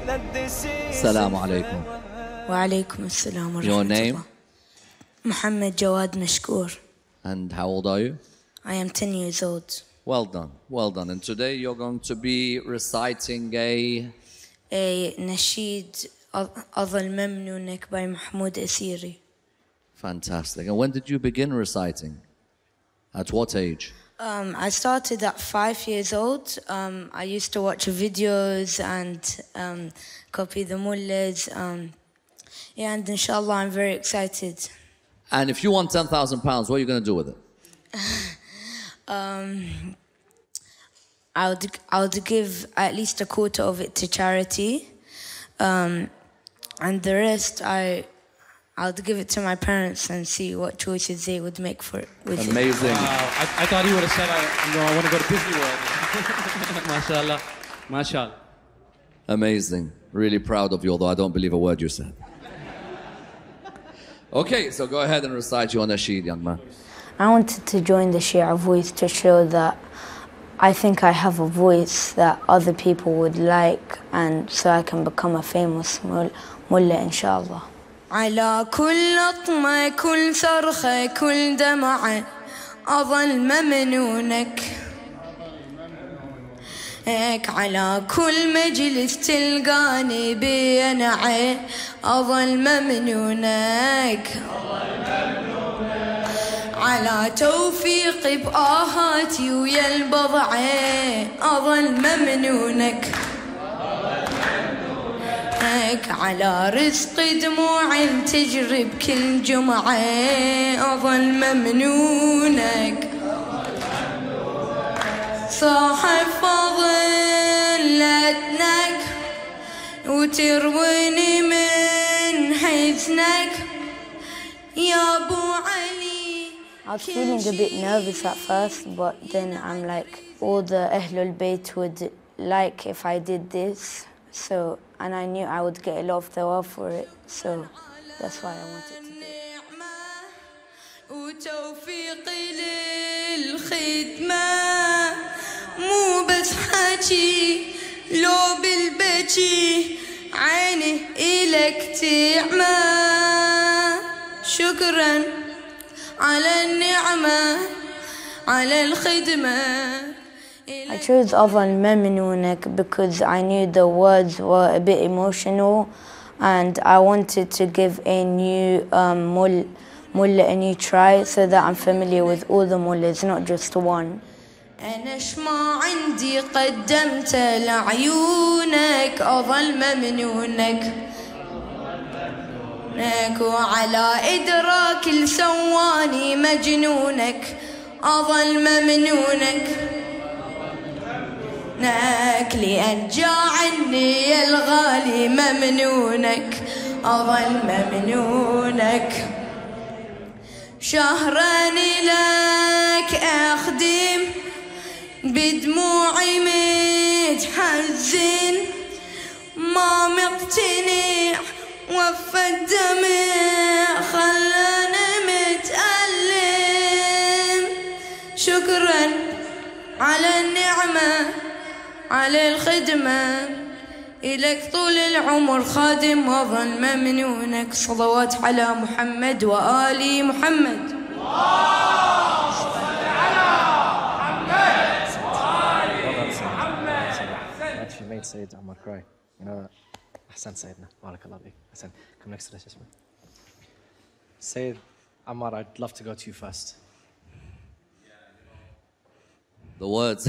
Assalamu alaikum. Wa alaikum assalam wa rahmatullah. Your name? Muhammad Jawwad Mashkoor. And how old are you? I am 10 years old. Well done, well done. And today you're going to be reciting a nasheed أظل ممنونك by Mahmoud Asiri. Fantastic. And when did you begin reciting? At what age? I started at 5 years old. I used to watch videos and copy the mullahs. Yeah, and inshallah I'm very excited. And if you won £10,000, what are you going to do with it? I would give at least a quarter of it to charity, and the rest I'll give it to my parents and see what choices they would make for it. Amazing. Wow. I thought he would have said, I want to go to Disney World. MashaAllah. MashaAllah. Amazing. Really proud of you, although I don't believe a word you said. Okay, so go ahead and recite your nasheed, young man. I wanted to join the Shia Voice to show that I think I have a voice that other people would like, and so I can become a famous mullah, inshallah. على كل لطمة كل صرخة كل دمعة أظل ممنونك هيك على كل مجلس تلقاني بينعي أظل ممنونك على توفيقي بآهاتي ويا البضعة أظل ممنونك هيك على رزق دموعي تجري بكل جمعة أظل ممنونك صاحب فضلتنك وترويني من حزنك يا أبو علي. I was feeling a bit nervous at first, but then I'm like, all the Ahlul Bayt would like if I did this. So, and I knew I would get a lot of thawab for it, so that's why I wanted to do it. I chose أظل ممنونك because I knew the words were a bit emotional, and I wanted to give a new mullah a new try so that I'm familiar with all the mullahs, not just one. أنا ما عندي قدمت لعيونك أظل ممنونك وعلى إدراك لسواني مجنونك أظل ممنونك لأن جاء عني الغالي ممنونك أظل ممنونك شهران لك أخدم بدموعي متحزن ما مقتنع وفى الدمع خلاني متألم شكرا على النعمة على الخدمة إلك طول العمر خادم وظل ممنونك صلوات على محمد وآل محمد Actually made Sayyid Ammar cry. You know that? Ahsan Sayyidina. Barakallah bik. Ahsan. Come next to this, Ismail. Sayyid Ammar, I'd love to go to you first. The words.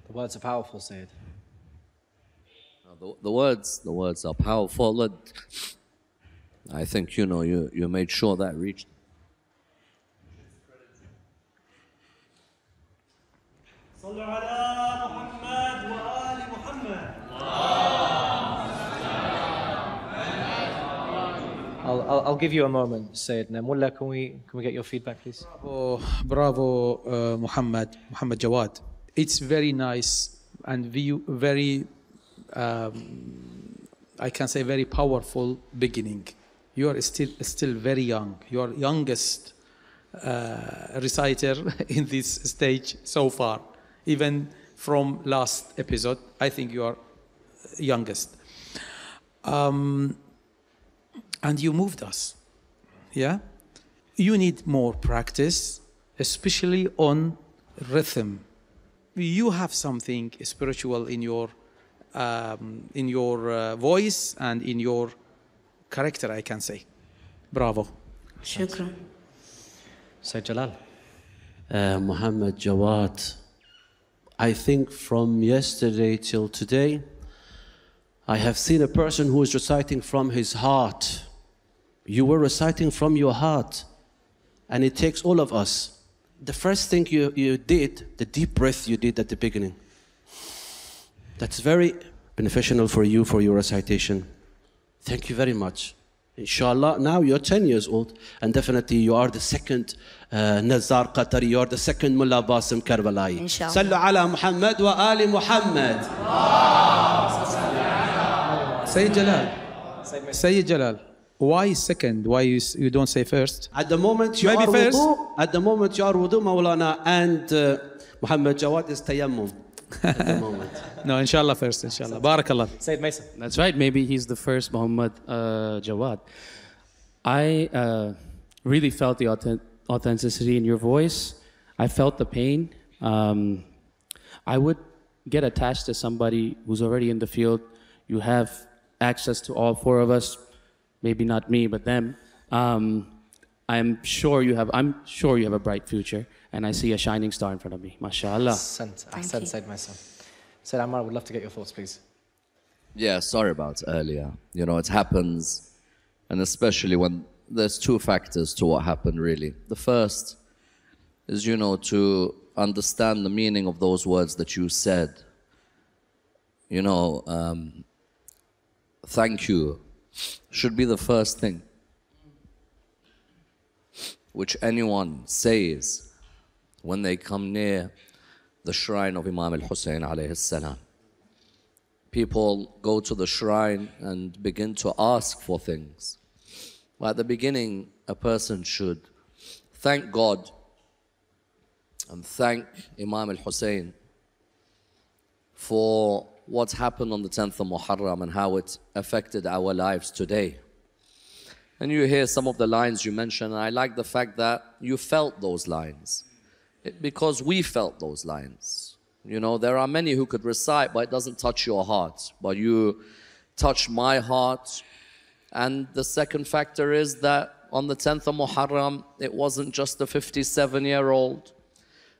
The words are powerful, Sayyid. The words are powerful. And I think, you know, you made sure that reached. I'll give you a moment, Sayyid. Mullah, can we get your feedback, please? Bravo, Muhammad Jawwad. It's very nice and very, I can say, very powerful beginning. You are still very young. You are youngest reciter in this stage so far. Even from last episode, I think you are youngest. And you moved us, yeah? You need more practice, especially on rhythm. You have something spiritual in your voice and in your character, I can say. Bravo. Shukran. So Jalal. Muhammad Jawwad, I think from yesterday till today, I have seen a person who is reciting from his heart. You were reciting from your heart, and it takes all of us. The first thing you did, the deep breath you did at the beginning, that's very beneficial for you, for your recitation. Thank you very much. Inshallah, now you're 10 years old, and definitely you are the second Nazar Qatari, you are the second Mullah Basim Karbalai. Inshallah. Sallu ala Muhammad wa ali Muhammad. Sayyid Jalal. Sayyid Jalal. Why second? Why you don't say first? At the moment you Maybe are first. wudu, at the moment you are wudu, Mawlana, and Muhammad Jawwad is tayammum. At the moment. No, inshallah first, inshallah. Barakallah. Sayyid Mesum. That's right. Maybe he's the first Muhammad Jawwad. I really felt the authenticity in your voice. I felt the pain. I would get attached to somebody who's already in the field. You have access to all four of us. Maybe not me, but them. I'm sure you have a bright future, and I see a shining star in front of me. MashaAllah. Ahsan, Sayyid Mesum. Sayyid Ammar, would love to get your thoughts, please. Yeah, sorry about earlier. You know, it happens, and especially when there's two factors to what happened, really. The first is, you know, to understand the meaning of those words that you said. You know, thank you should be the first thing which anyone says when they come near the shrine of Imam Hussein alayhi salam. People go to the shrine and begin to ask for things. But at the beginning, a person should thank God and thank Imam Hussein for what's happened on the 10th of Muharram and how it affected our lives today. And you hear some of the lines you mentioned, and I like the fact that you felt those lines. Because we felt those lines. You know, there are many who could recite, but it doesn't touch your heart. But you touch my heart. And the second factor is that on the 10th of Muharram, it wasn't just a 57-year-old,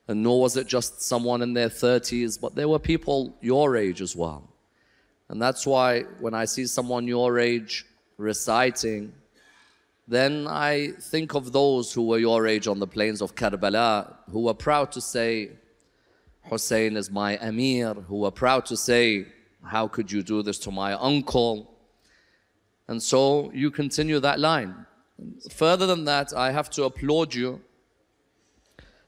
and nor was it just someone in their 30s, but there were people your age as well. And that's why when I see someone your age reciting, then I think of those who were your age on the plains of Kerbalā, who were proud to say, Hussein is my Amir, who were proud to say, how could you do this to my uncle? And so you continue that line. Further than that, I have to applaud you.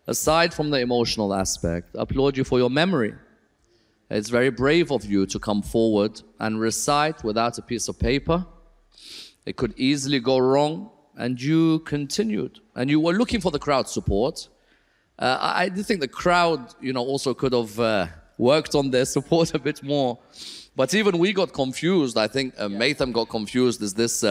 Aside from the emotional aspect, applaud you for your memory. It's very brave of you to come forward and recite without a piece of paper. It could easily go wrong, and you continued. And you were looking for the crowd support. I do think the crowd, you know, also could have worked on their support a bit more. But even we got confused. I think Maytham got confused. Is this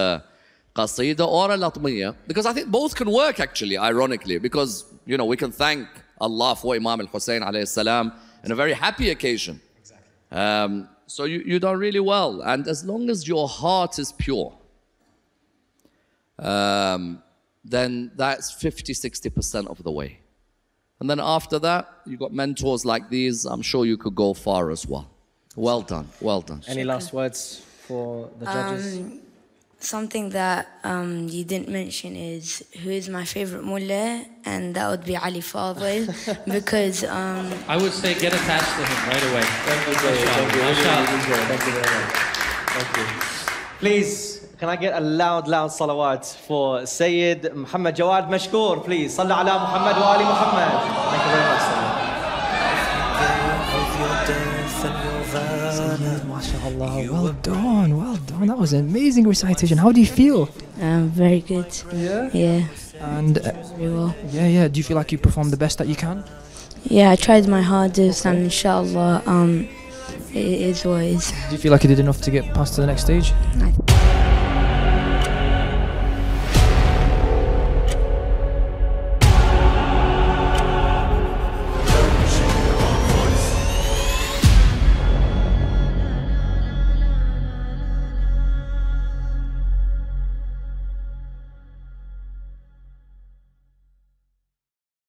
qasida or a latmiya? Because I think both can work, actually, ironically. Because, you know, we can thank Allah for Imam Hussein alayhi salam on a very happy occasion. Exactly. So you done really well. And as long as your heart is pure, then that's 50-60% of the way. And then after that, you got mentors like these. I'm sure you could go far as well. Well done, well done. Any last words for the judges? Something that you didn't mention is who is my favorite mullah, and that would be Ali Fadil, because I would say get attached to him right away. Thank you, thank you. Thank you very much. Thank you. Please, can I get a loud salawat for Sayyid Muhammad Jawwad Mashkoor, please. Sallu ala Muhammad wa ali Muhammad. Thank you very much, Sayyid. MashaAllah. Well done, well done. That was an amazing recitation. How do you feel? Very good. Yeah? Yeah. And Very well. yeah. Do you feel like you performed the best that you can? Yeah, I tried my hardest, and inshallah, it is what it is. Do you feel like you did enough to get past to the next stage?